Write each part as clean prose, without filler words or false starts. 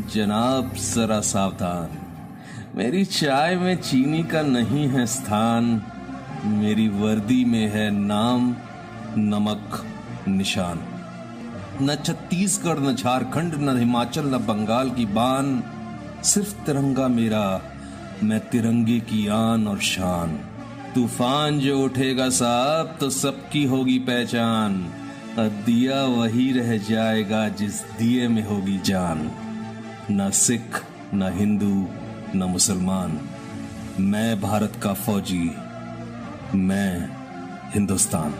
जनाब जरा सावधान, मेरी चाय में चीनी का नहीं है स्थान, मेरी वर्दी में है नाम नमक निशान। न छत्तीसगढ़ न झारखंड न हिमाचल न बंगाल की बान, सिर्फ तिरंगा मेरा, मैं तिरंगे की आन और शान। तूफान जो उठेगा साहब तो सबकी होगी पहचान, दिया वही रह जाएगा जिस दिए में होगी जान। न सिख न हिंदू न मुसलमान, मैं भारत का फौजी, मैं हिंदुस्तान।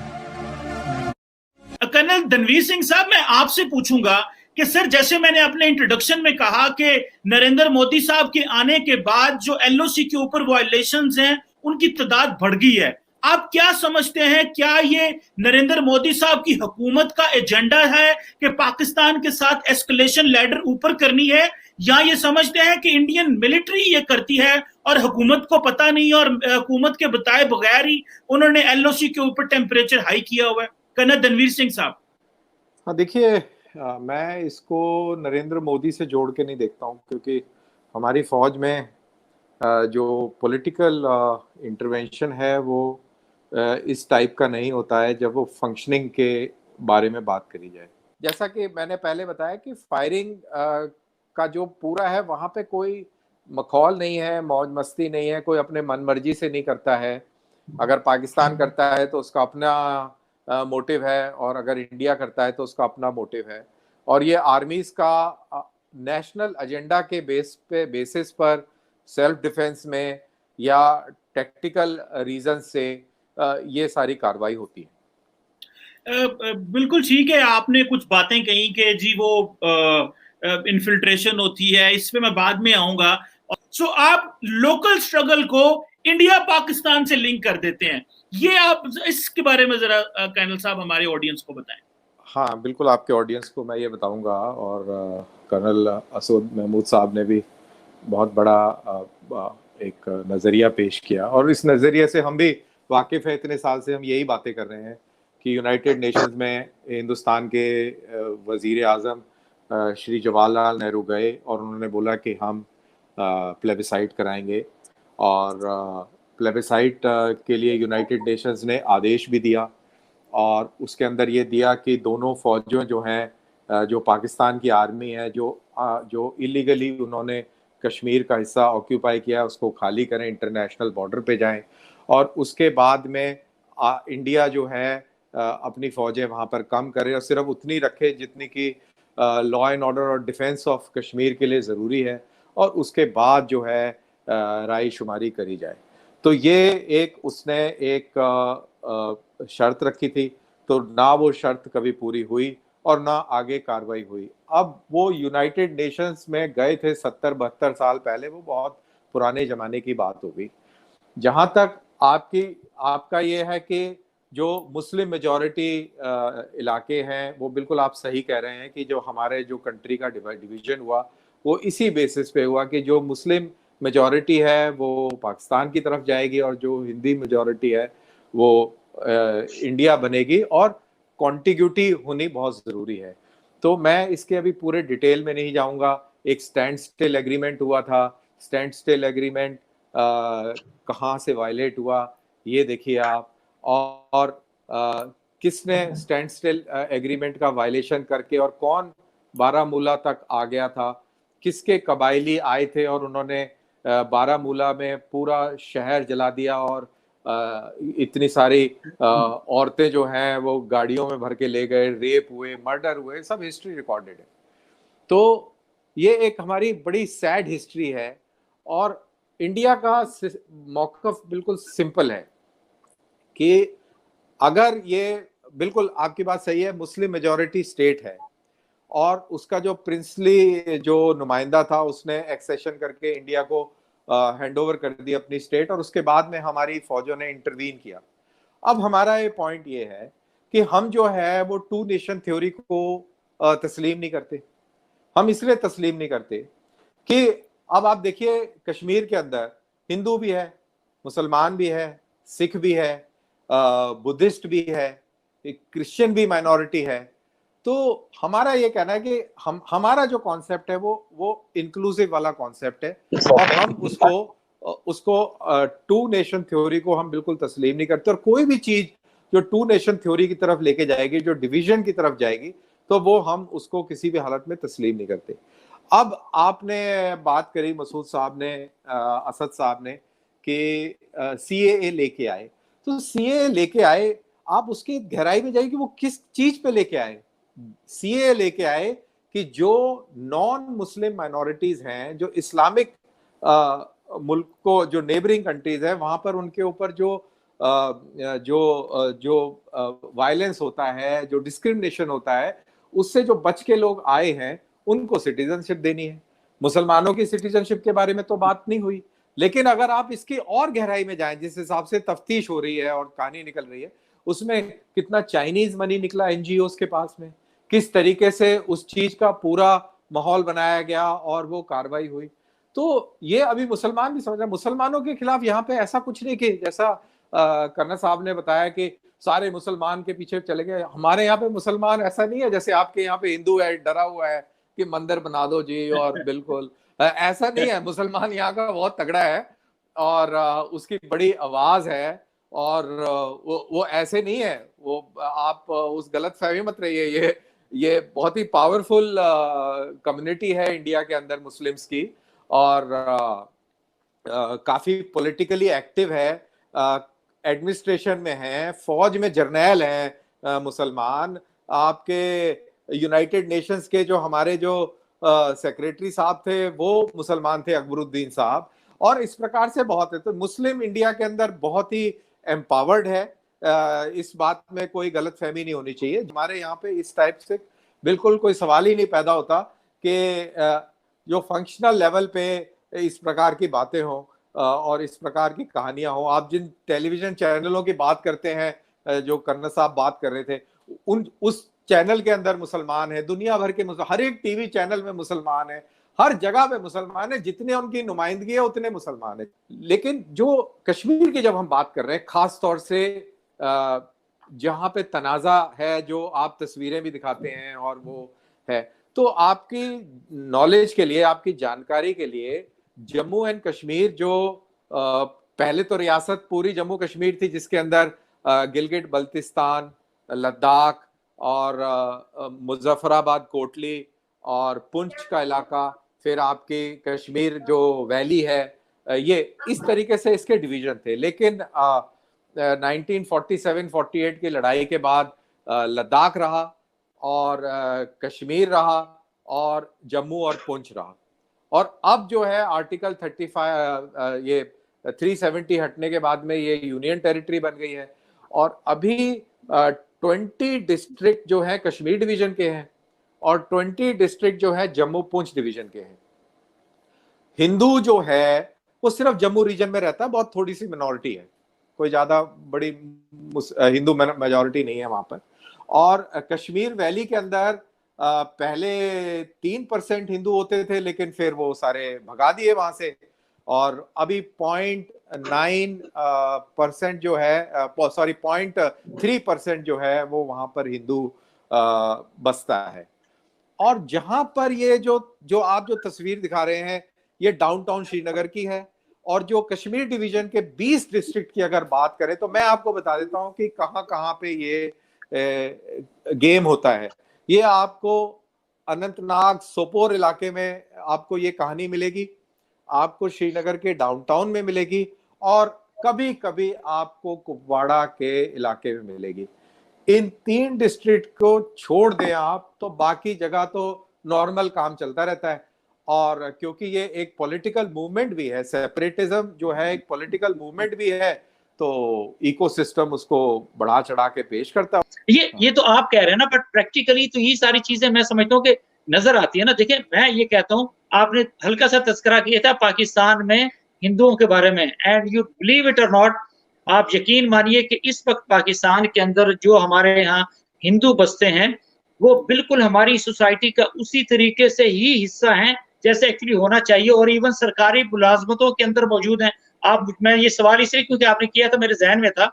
कर्नल धनवीर सिंह साहब, मैं आपसे पूछूंगा कि सर, जैसे मैंने अपने इंट्रोडक्शन में कहा कि नरेंद्र मोदी साहब के आने के बाद जो एलओसी के ऊपर वायलेशंस हैं उनकी तादाद बढ़ गई है। आप क्या समझते हैं, क्या ये नरेंद्र मोदी साहब की हुकूमत का एजेंडा है कि पाकिस्तान के साथ एस्केलेशन लैडर ऊपर करनी है, या ये समझते हैं कि इंडियन मिलिट्री ये करती है और हुकूमत को पता नहीं और हुकूमत के बताए बगैर ही उन्होंने एलओसी के ऊपर टेम्परेचर हाई किया हुआ है? कर्नल धनवीर सिंह साहब। हाँ, देखिए, मैं इसको नरेंद्र मोदी से जोड़ के नहीं देखता हूँ, क्योंकि हमारी फौज में जो पॉलिटिकल इंटरवेंशन है वो इस टाइप का नहीं होता है जब वो फंक्शनिंग के बारे में बात करी जाए। जैसा कि मैंने पहले बताया कि फायरिंग का जो पूरा है वहाँ पे कोई मखौल नहीं है, मौज मस्ती नहीं है, कोई अपने मन मर्जी से नहीं करता है। अगर पाकिस्तान करता है तो उसका अपना मोटिव है, और अगर इंडिया करता है तो उसका अपना मोटिव है। और ये आर्मीज का नेशनल एजेंडा के बेसिस पर सेल्फ डिफेंस में या टेक्टिकल रीजन से ये सारी कार्रवाई होती है। बिल्कुल ठीक है, आपने कुछ बातें कही कि जी वो इन्फिल्ट्रेशन होती है, इस पे मैं बाद में आऊंगा। सो आप लोकल स्ट्रगल को इंडिया पाकिस्तान से लिंक कर देते हैं, ये आप इसके बारे में जरा कर्नल साहब हमारे ऑडियंस को बताएं। हाँ, बिल्कुल, आपके ऑडियंस को मैं ये बताऊंगा, और कर्नल असद महमूद साहब ने भी बहुत बड़ा एक नज़रिया पेश किया, और इस नज़रिए से हम भी वाकिफ़ है। इतने साल से हम यही बातें कर रहे हैं कि यूनाइटेड नेशंस में हिंदुस्तान के वज़ीर आज़म श्री जवाहरलाल नेहरू गए और उन्होंने बोला कि हम प्लेबिसाइट कराएंगे, और प्लेबिसाइट के लिए यूनाइटेड नेशंस ने आदेश भी दिया, और उसके अंदर ये दिया कि दोनों फौजों जो हैं, जो पाकिस्तान की आर्मी है, जो इलीगली उन्होंने कश्मीर का हिस्सा ऑक्यूपाई किया, उसको खाली करें, इंटरनेशनल बॉर्डर पे जाएं, और उसके बाद में इंडिया जो है अपनी फौजें वहाँ पर कम करे और सिर्फ उतनी रखे जितनी की लॉ एंड ऑर्डर और डिफेंस ऑफ कश्मीर के लिए ज़रूरी है, और उसके बाद जो है राय शुमारी करी जाए। तो ये उसने एक शर्त रखी थी, तो ना वो शर्त कभी पूरी हुई और ना आगे कार्रवाई हुई। अब वो यूनाइटेड नेशंस में गए थे 70-72 साल पहले, वो बहुत पुराने ज़माने की बात हो गई। जहाँ तक आपका ये है कि जो मुस्लिम मेजॉरिटी इलाके हैं, वो बिल्कुल आप सही कह रहे हैं कि जो हमारे जो कंट्री का डिवीजन हुआ वो इसी बेसिस पे हुआ कि जो मुस्लिम मेजॉरिटी है वो पाकिस्तान की तरफ जाएगी, और जो हिंदी मेजॉरिटी है वो इंडिया बनेगी, और कॉन्टिग्यूटी होनी बहुत ज़रूरी है। तो मैं इसके अभी पूरे डिटेल में नहीं जाऊंगा। एक स्टैंड स्टिल एग्रीमेंट हुआ था, स्टैंड स्टिल एग्रीमेंट कहाँ से वायलेट हुआ ये देखिए आप, और किसने स्टैंड स्टिल एग्रीमेंट का वायलेशन करके और कौन बारामूला तक आ गया था, किसके कबायली आए थे और उन्होंने बारामूला में पूरा शहर जला दिया, और इतनी सारी औरतें जो हैं वो गाड़ियों में भर के ले गए, रेप हुए, मर्डर हुए, सब हिस्ट्री रिकॉर्डेड है। तो ये एक हमारी बड़ी सैड हिस्ट्री है, और इंडिया का मौक़िफ़ बिल्कुल सिंपल है कि अगर ये, बिल्कुल आपकी बात सही है, मुस्लिम मेजॉरिटी स्टेट है, और उसका जो प्रिंसली जो नुमाइंदा था उसने एक्सेशन करके इंडिया को हैंड ओवर कर दी अपनी स्टेट, और उसके बाद में हमारी फौजों ने इंटरवीन किया। अब हमारा ये पॉइंट ये है कि हम जो है वो टू नेशन थ्योरी को तस्लीम नहीं करते। हम इसलिए तस्लीम नहीं करते कि अब आप देखिए, कश्मीर के अंदर हिंदू भी है, मुसलमान भी है, सिख भी है, बुद्धिस्ट भी है, क्रिश्चियन भी माइनॉरिटी है। तो हमारा ये कहना है कि हमारा जो कॉन्सेप्ट है वो इंक्लूसिव वाला कॉन्सेप्ट है, और हम उसको टू नेशन थ्योरी को हम बिल्कुल तस्लीम नहीं करते, और कोई भी चीज जो टू नेशन थ्योरी की तरफ लेके जाएगी, जो डिवीजन की तरफ जाएगी, तो वो हम उसको किसी भी हालत में तस्लीम नहीं करते। अब आपने बात करी, मसूद साहब ने, असद साहब ने, कि CAA लेके आए, तो CAA लेके आए, आप उसकी गहराई में जाइए कि वो किस चीज पे लेके आए। CAA लेके आए कि जो नॉन मुस्लिम माइनॉरिटीज हैं, जो इस्लामिक मुल्क को, जो नेबरिंग कंट्रीज है, वहां पर उनके ऊपर जो वायलेंस होता है, जो डिस्क्रिमिनेशन होता है, उससे जो बच के लोग आए हैं, उनको सिटीजनशिप देनी है। मुसलमानों की सिटीजनशिप के बारे में तो बात नहीं हुई, लेकिन अगर आप इसकी और गहराई में जाएं, जिस हिसाब से तफ्तीश हो रही है और कहानी निकल रही है, उसमें कितना चाइनीज मनी निकला NGOs के पास में, किस तरीके से उस चीज का पूरा माहौल बनाया गया और वो कार्रवाई हुई। तो ये अभी मुसलमान भी समझ रहे हैं, मुसलमानों के खिलाफ यहाँ पे ऐसा कुछ नहीं कि जैसा कर्नल साहब ने बताया कि सारे मुसलमान के पीछे चले गए। हमारे यहाँ पे मुसलमान ऐसा नहीं है जैसे आपके यहाँ पे हिंदू है, डरा हुआ है कि मंदिर बना दो जी, और बिल्कुल ऐसा नहीं है। मुसलमान यहाँ का बहुत तगड़ा है और उसकी बड़ी आवाज है, और वो ऐसे नहीं है, वो आप उस गलत फहमी मत रहिए। ये बहुत ही पावरफुल कम्युनिटी है इंडिया के अंदर मुस्लिम्स की, और काफी पॉलिटिकली एक्टिव है, एडमिनिस्ट्रेशन में है, फौज में जर्नैल हैं मुसलमान। आपके यूनाइटेड नेशंस के जो हमारे जो सेक्रेटरी साहब थे वो मुसलमान थे, अकबरुद्दीन साहब, और इस प्रकार से बहुत है। तो मुस्लिम इंडिया के अंदर बहुत ही एम्पावर्ड है, इस बात में कोई गलत फहमी नहीं होनी चाहिए। हमारे यहाँ पे इस टाइप से बिल्कुल कोई सवाल ही नहीं पैदा होता कि जो फंक्शनल लेवल पे इस प्रकार की बातें हों और इस प्रकार की कहानियां हों। आप जिन टेलीविजन चैनलों की बात करते हैं, जो कर्नल साहब बात कर रहे थे, उस चैनल के अंदर मुसलमान है, दुनिया भर के हर एक टीवी चैनल में मुसलमान है, हर जगह पे मुसलमान है, जितने उनकी नुमाइंदगी है उतने मुसलमान है। लेकिन जो कश्मीर की जब हम बात कर रहे हैं, खास तौर से जहां पे तनाजा है, जो आप तस्वीरें भी दिखाते हैं और वो है, तो आपकी नॉलेज के लिए, आपकी जानकारी के लिए, जम्मू एंड कश्मीर जो पहले तो रियासत पूरी जम्मू कश्मीर थी, जिसके अंदर गिलगिट बल्तिस्तान, लद्दाख और मुजफ्फराबाद, कोटली और पुंछ का इलाका, फिर आपकी कश्मीर जो वैली है, ये इस तरीके से इसके डिवीजन थे। लेकिन 1947-48 की लड़ाई के बाद लद्दाख रहा और कश्मीर रहा और जम्मू और पुंछ रहा, और अब जो है आर्टिकल 35 ये 370 हटने के बाद में ये यूनियन टेरिटरी बन गई है, और अभी 20 डिस्ट्रिक्ट जो है कश्मीर डिवीजन के हैं और 20 डिस्ट्रिक्ट जो है जम्मू पुंछ डिवीजन के हैं। हिंदू जो है वो सिर्फ जम्मू रीजन में रहता है, बहुत थोड़ी सी मिनॉरिटी है, कोई ज्यादा बड़ी हिंदू मेजॉरिटी नहीं है वहां पर। और कश्मीर वैली के अंदर पहले 3% हिंदू होते थे, लेकिन फिर वो सारे भगा दिए वहां से, और अभी 0.9% जो है, सॉरी 0.3% जो है वो वहां पर हिंदू बसता है। और जहां पर ये जो आप जो तस्वीर दिखा रहे हैं, ये डाउनटाउन श्रीनगर की है, और जो कश्मीर डिवीजन के 20 डिस्ट्रिक्ट की अगर बात करें, तो मैं आपको बता देता हूं कि कहां पे ये गेम होता है। ये आपको अनंतनाग, सोपोर इलाके में आपको ये कहानी मिलेगी, आपको श्रीनगर के डाउनटाउन में मिलेगी, और कभी कभी आपको कुपवाड़ा के इलाके में मिलेगी। इन 3 डिस्ट्रिक्ट को छोड़ दें आप, तो बाकी जगह तो नॉर्मल काम चलता रहता है। और क्योंकि ये एक पॉलिटिकल मूवमेंट भी है, सेपरेटिज्म जो है एक पॉलिटिकल मूवमेंट भी है, तो इकोसिस्टम उसको बढ़ा चढ़ा के पेश करता है। ये तो आप कह रहे हैं ना, बट प्रैक्टिकली तो ये सारी चीजें मैं समझता हूँ कि नजर आती है ना। देखिए, मैं ये कहता हूँ, आपने हल्का सा तस्करा किया था पाकिस्तान में हिंदुओं के बारे में, एंड यू बिलीव इट और नॉट, आप यकीन मानिए कि इस वक्त पाकिस्तान के अंदर जो हमारे यहाँ हिंदू बसते हैं, वो बिल्कुल हमारी सोसाइटी का उसी तरीके से ही हिस्सा हैं जैसे एक्चुअली होना चाहिए, और इवन सरकारी मुलाजमतों के अंदर मौजूद हैं। मैं ये सवाल इसलिए क्योंकि आपने किया था, मेरे जहन में था,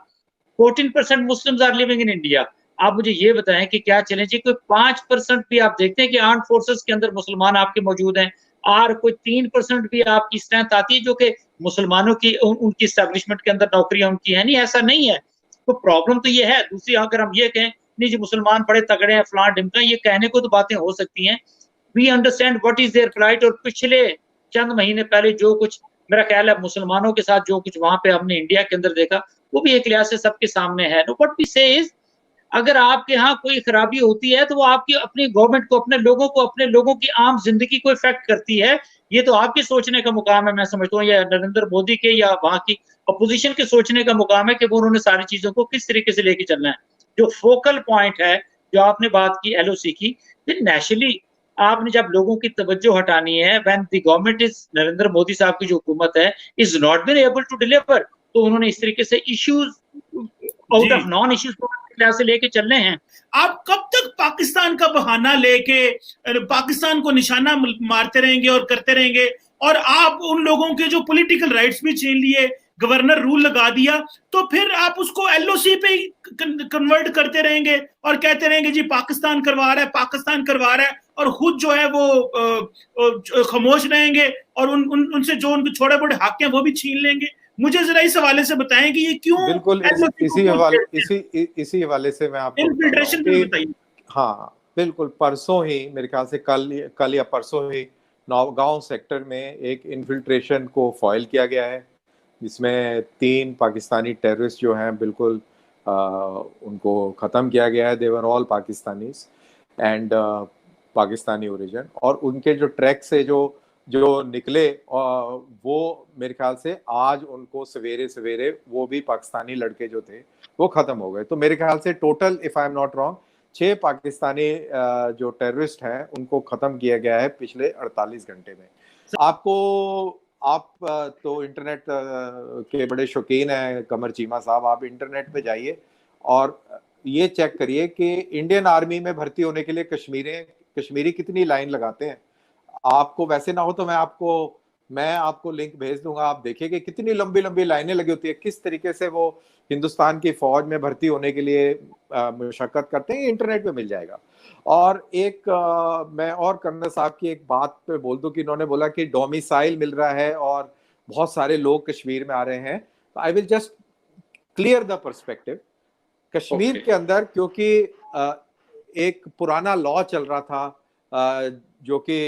14% Muslims are living in India, आप मुझे ये बताएं कि क्या चैलेंज है? कोई 5% भी आप देखते हैं कि आर्म फोर्सेस के अंदर मुसलमान आपके मौजूद हैं, और कोई 3% भी आपकी स्ट्रेंथ आती है जो कि मुसलमानों की उनकी एस्टेब्लिशमेंट के अंदर नौकरियां उनकी है? नहीं, ऐसा नहीं है। तो प्रॉब्लम तो ये है। दूसरी, अगर हम ये कहें नहीं जी मुसलमान बड़े तगड़े हैं, फलां ढिमका, ये कहने को तो बातें हो सकती हैं। We understand what is their plight, और पिछले चंद महीने पहले जो कुछ मेरा ख्याल है मुसलमानों के साथ जो कुछ वहां पे हमने इंडिया के अंदर देखा, वो भी एक लिहाज से सबके सामने है। नो, व्हाट वी से इज, अगर आपके यहाँ कोई खराबी होती है तो वो आपकी अपनी गवर्नमेंट को, अपने लोगों की आम जिंदगी को इफेक्ट करती है। ये तो आपके सोचने का मुकाम है, मैं समझता हूँ, या नरेंद्र मोदी के या वहां की अपोजिशन के सोचने का मुकाम है कि वो उन्होंने सारी चीजों को किस तरीके से लेके चलना है। जो फोकल पॉइंट है, जो आपने बात की एलओसी की, फिर नेचुरली आपने जब लोगों की तवज्जो हटानी है, when the government is, Narendra Modi साहब की जो हुकूमत है, is not been able to deliver, तो उन्होंने इस तरीके से issues out of non issues से लेके चलने हैं। आप कब तक पाकिस्तान का बहाना लेके पाकिस्तान को निशाना मारते रहेंगे और करते रहेंगे? और आप उन लोगों के जो पॉलिटिकल राइट्स भी छीन लिए, गवर्नर रूल लगा दिया, तो फिर आप उसको एलओसी पे ही कन्वर्ट करते रहेंगे और कहते रहेंगे जी पाकिस्तान करवा रहा है, पाकिस्तान करवा रहा है, और खुद जो है वो खामोश रहेंगे और उनसे जो उनके छोटे बड़े हक हैं वो भी छीन लेंगे। मुझे जरा इस हवाले से बताएं कि ये क्यों। बिल्कुल इसी हवाले से मैं आपको इन्फिल्ट्रेशन भी बताइए। हाँ बिल्कुल, परसों ही मेरे ख्याल से कल या परसों ही नौगांव सेक्टर में एक इन्फिल्ट्रेशन को फॉइल किया गया है, जिसमें 3 पाकिस्तानी टेररिस्ट जो हैं बिल्कुल उनको ख़त्म किया गया है। They were all Pakistanis and Pakistani origin, और उनके जो ट्रैक से जो निकले वो मेरे ख्याल से आज उनको सवेरे सवेरे वो भी पाकिस्तानी लड़के जो थे वो ख़त्म हो गए। तो मेरे ख्याल से total, if I am not wrong, 6 Pakistani जो टेररिस्ट हैं उनको ख़त्म किया गया है पिछले 48 घंटे में। आप तो इंटरनेट के बड़े शौकीन हैं कमर चीमा साहब, आप इंटरनेट पे जाइए और ये चेक करिए कि इंडियन आर्मी में भर्ती होने के लिए कश्मीरी कितनी लाइन लगाते हैं। आपको वैसे ना हो तो मैं आपको लिंक भेज दूंगा, आप देखिए कि कितनी लंबी लंबी लाइनें लगी होती है, किस तरीके से वो हिंदुस्तान की फौज में भर्ती होने के लिए मुशक्कत करते हैं। इंटरनेट पे मिल जाएगा। और मैं और कर्नल साहब की एक बात पे बोल दूं कि इन्होंने बोला कि डोमिसाइल मिल रहा है और बहुत सारे लोग कश्मीर में आ रहे हैं। I will just clear the perspective. Kashmir के अंदर क्योंकि एक पुराना लॉ चल रहा था जो कि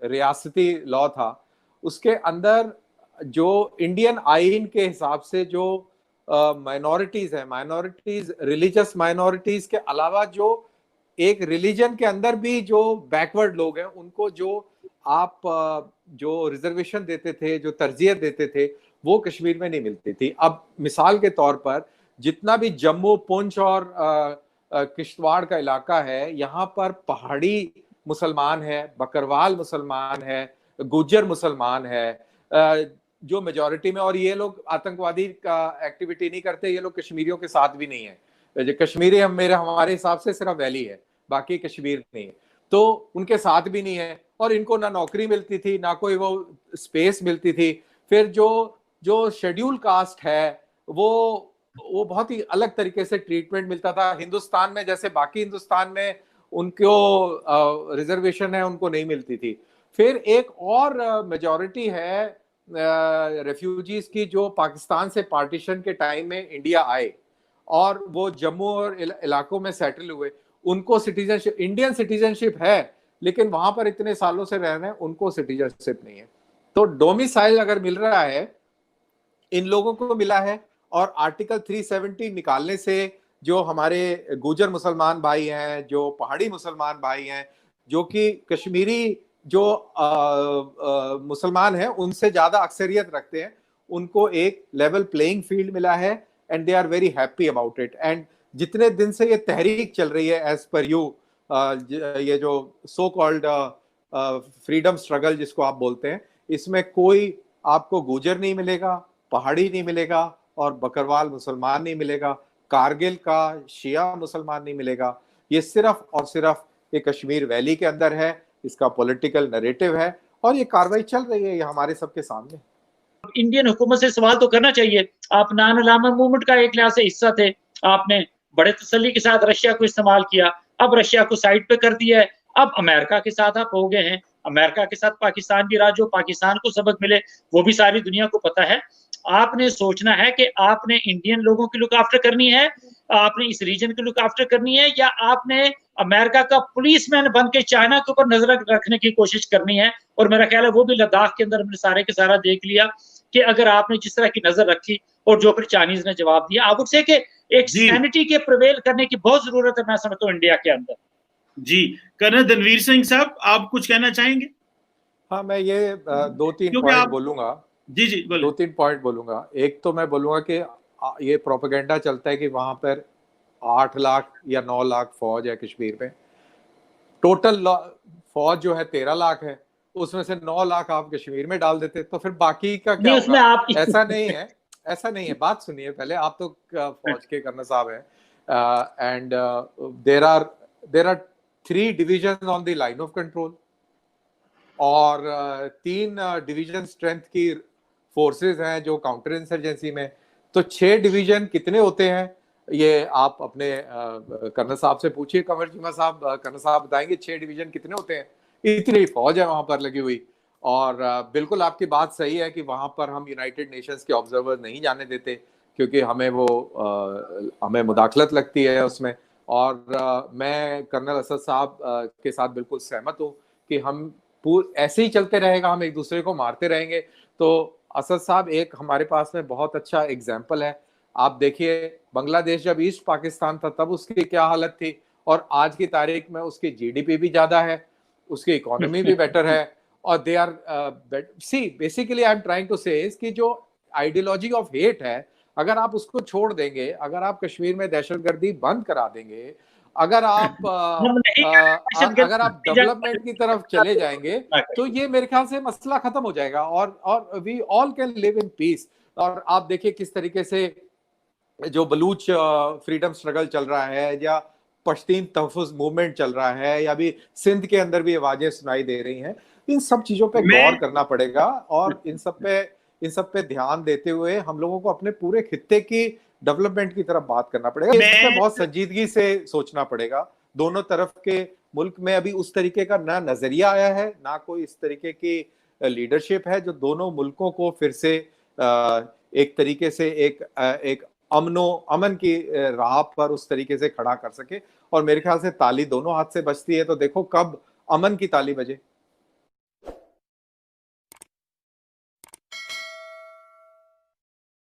रियासती लॉ था, उसके अंदर जो इंडियन आइन के हिसाब से जो माइनॉरिटीज है, माइनॉरिटीज, रिलीजियस माइनॉरिटीज के अलावा जो एक रिलीजन के अंदर भी जो बैकवर्ड लोग हैं, उनको जो आप जो रिजर्वेशन देते थे, जो तरजीह देते थे, वो कश्मीर में नहीं मिलती थी। अब मिसाल के तौर पर जितना भी जम्मू, पुंछ और किश्तवाड़ का इलाका है, यहाँ पर पहाड़ी मुसलमान है, बकरवाल मुसलमान है, गुज्जर मुसलमान है जो मेजॉरिटी में, और ये लोग आतंकवादी का एक्टिविटी नहीं करते। ये लोग कश्मीरियों के साथ भी नहीं है। जो कश्मीरी हमारे हिसाब से सिर्फ वैली है, बाकी कश्मीर नहीं है, तो उनके साथ भी नहीं है। और इनको ना नौकरी मिलती थी, ना कोई वो स्पेस मिलती थी। फिर जो शेड्यूल कास्ट है वो बहुत ही अलग तरीके से ट्रीटमेंट मिलता था। हिंदुस्तान में जैसे बाकी हिंदुस्तान में उनको रिजर्वेशन है, उनको नहीं मिलती थी। फिर एक और मेजॉरिटी है रेफ्यूजीज की जो पाकिस्तान से पार्टीशन के टाइम में इंडिया आए और वो जम्मू और इलाकों में सेटल हुए। उनको सिटीजनशिप, इंडियन सिटीजनशिप है, लेकिन वहां पर इतने सालों से रह रहे हैं, उनको सिटीजनशिप नहीं है। तो डोमिसाइल अगर मिल रहा है, इन लोगों को मिला है, और आर्टिकल 370 निकालने से जो हमारे गुजर मुसलमान भाई हैं, जो पहाड़ी मुसलमान भाई हैं, जो कि कश्मीरी जो मुसलमान हैं उनसे ज्यादा अक्सरियत रखते हैं, उनको एक लेवल प्लेइंग फील्ड मिला है and they are very happy about it. And जितने दिन से ये तहरीक चल रही है एज पर यू, ये जो सो कॉल्ड फ्रीडम स्ट्रगल जिसको आप बोलते हैं, इसमें कोई आपको गुजर नहीं मिलेगा, पहाड़ी नहीं मिलेगा और बकरवाल मुसलमान नहीं मिलेगा, कारगिल का शिया मुसलमान नहीं मिलेगा। ये सिर्फ और सिर्फ ये कश्मीर वैली के अंदर है, इसका पॉलिटिकल नैरेटिव है और ये कार्रवाई चल रही है, ये हमारे सबके सामने। इंडियन हुकूमत से सवाल तो करना चाहिए। आप नॉन अलाइनमेंट मूवमेंट का एक लिहाज से हिस्सा थे, आपने बड़े तसल्ली के साथ रशिया को इस्तेमाल किया, अब रशिया को साइड पे कर दिया है, अब अमेरिका के साथ आप हो गए हैं, अमेरिका के साथ पाकिस्तान भी रहा, जो पाकिस्तान को सबक मिले वो भी सारी दुनिया को पता है। आपने सोचना है कि आपने इंडियन लोगों की लुक आफ्टर करनी है, आपने इस रीजन की लुक आफ्टर करनी है, या आपने अमेरिका का पुलिसमैन बन के चाइना के ऊपर नजर रखने की कोशिश करनी है। और मेरा ख्याल है वो भी लद्दाख के अंदर हमने सारे के सारा देख लिया कि अगर आपने जिस तरह की नजर रखी और जो फिर चाइनीज ने जवाब दिया, आई वुड से कि एक सैनिटी के प्रिवेल करने की बहुत जरूरत है, मैं समझता हूँ इंडिया के अंदर। जी, कर्नल धनवीर सिंह साहब, आप कुछ कहना चाहेंगे? हाँ, मैं ये 2-3 पॉइंट बोलूंगा। जी जी, 2-3 पॉइंट बोलूंगा। एक तो मैं बोलूंगा कि ये प्रोपेगेंडा चलता है कि वहां पर 8 लाख या 9 लाख फौज है कश्मीर में। टोटल फौज जो है 13 लाख है, उसमें से 9 लाख आप कश्मीर में डाल देते तो फिर बाकी का क्या नहीं, उसमें होगा? आप ऐसा नहीं है, ऐसा नहीं है। बात सुनिए पहले, आप तो फौज के कर्नल साहब हैं, and there are 3 division on the line of control और 3 डिवीजन स्ट्रेंथ की फोर्सेस हैं जो काउंटर इंसर्जेंसी में। तो 6 डिवीजन कितने होते हैं ये आप अपने कर्नल साहब से पूछिए, कंवर चीमा साहब, कर्नल साहब बताएंगे 6 डिवीजन कितने होते हैं। इतनी फौज है वहां पर लगी हुई। और बिल्कुल आपकी बात सही है कि वहां पर हम यूनाइटेड नेशंस के ऑब्जर्वर नहीं जाने देते क्योंकि हमें वो हमें मुदाखलत लगती है उसमें। और मैं कर्नल असद साहब के साथ बिल्कुल सहमत हूँ कि हम ऐसे ही चलते रहेगा, हम एक दूसरे को मारते रहेंगे। तो असद साहब एक हमारे पास में बहुत अच्छा एग्जाम्पल है। आप देखिए बांग्लादेश जब ईस्ट पाकिस्तान था तब उसकी क्या हालत थी, और आज की तारीख में उसकी जीडीपी भी ज्यादा है, उसकी इकोनॉमी भी बेटर है, और they are see basically I am trying to say कि जो आइडियोलॉजी ऑफ हेट है, अगर आप उसको छोड़ देंगे, अगर आप कश्मीर में दहशतगर्दी बंद करा देंगे, अगर आप डेवलपमेंट की तरफ चले जाएंगे, तो ये मेरे ख्याल से मसला खत्म हो जाएगा और we all can live in peace. और आप देखिए किस तरीके से जो बलूच फ्रीडम स्ट्रगल चल रहा है, या पश्तीन तहफ़्फ़ुज़ मूवमेंट चल रहा है, या भी सिंध के अंदर भी आवाजें सुनाई दे रही हैं, इन सब चीजों पे गौर करना पड़ेगा और इन सब पे ध्यान देते हुए हम लोगों को अपने पूरे खित्ते की डेवलपमेंट की तरफ बात करना पड़ेगा। इसमें बहुत संजीदगी से सोचना पड़ेगा। दोनों तरफ के मुल्क में अभी उस तरीके का ना नजरिया आया है, ना कोई इस तरीके की लीडरशिप है जो दोनों मुल्कों को फिर से एक तरीके से एक अमन की राह पर उस तरीके से खड़ा कर सके। और मेरे ख्याल से ताली दोनों हाथ से बजती है, तो देखो कब अमन की ताली बजे।